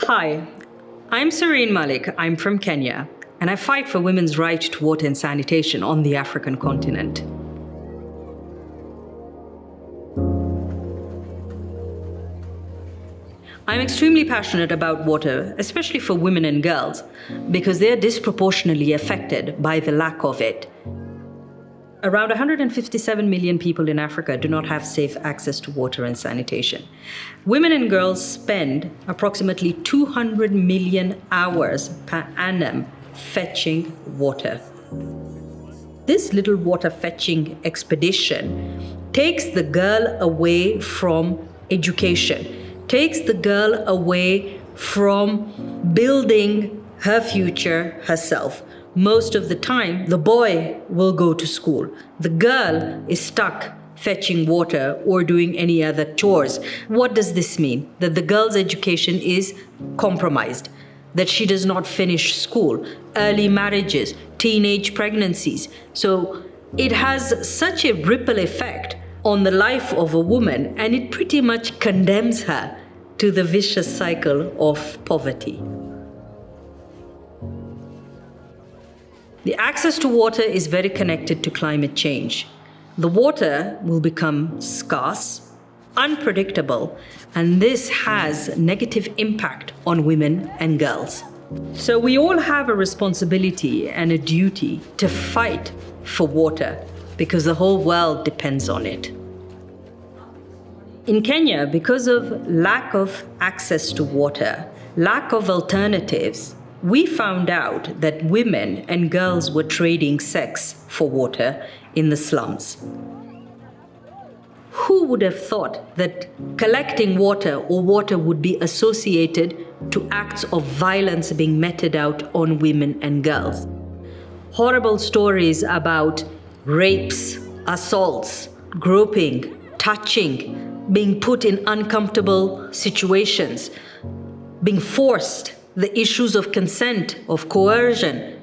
Hi, I'm Sareen Malik. I'm from Kenya, and I fight for women's right to water and sanitation on the African continent. I'm extremely passionate about water, especially for women and girls, because they are disproportionately affected by the lack of it. Around 157 million people in Africa do not have safe access to water and sanitation. Women and girls spend approximately 200 million hours per annum fetching water. This little water fetching expedition takes the girl away from education, takes the girl away from building her future herself. Most of the time, the boy will go to school. The girl is stuck fetching water or doing any other chores. What does this mean? That the girl's education is compromised, that she does not finish school, early marriages, teenage pregnancies. So it has such a ripple effect on the life of a woman, and it pretty much condemns her to the vicious cycle of poverty. The access to water is very connected to climate change. The water will become scarce, unpredictable, and this has negative impact on women and girls. So we all have a responsibility and a duty to fight for water because the whole world depends on it. In Kenya, because of lack of access to water, lack of alternatives, we found out that women and girls were trading sex for water in the slums. Who would have thought that collecting water or water would be associated to acts of violence being meted out on women and girls? Horrible stories about rapes, assaults, groping, touching, being put in uncomfortable situations, being forced, the issues of consent, of coercion.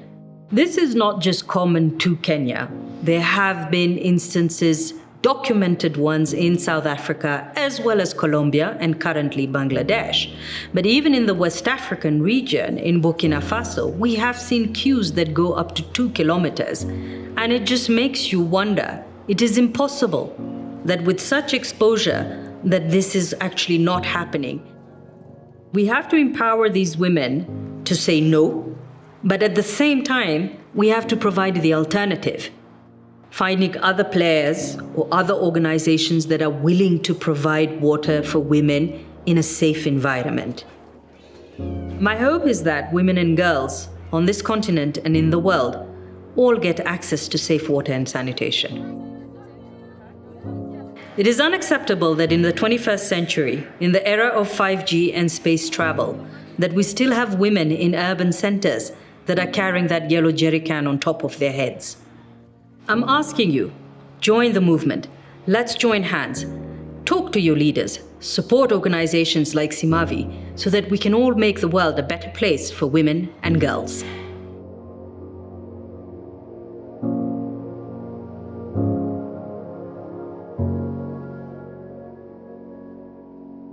This is not just common to Kenya. There have been instances, documented ones in South Africa, as well as Colombia and currently Bangladesh. But even in the West African region, in Burkina Faso, we have seen queues that go up to 2 kilometers. And it just makes you wonder, it is impossible that with such exposure, that this is actually not happening. We have to empower these women to say no, but at the same time, we have to provide the alternative, finding other players or other organizations that are willing to provide water for women in a safe environment. My hope is that women and girls on this continent and in the world all get access to safe water and sanitation. It is unacceptable that in the 21st century, in the era of 5G and space travel, that we still have women in urban centers that are carrying that yellow jerry can on top of their heads. I'm asking you, join the movement. Let's join hands. Talk to your leaders. Support organizations like Simavi so that we can all make the world a better place for women and girls.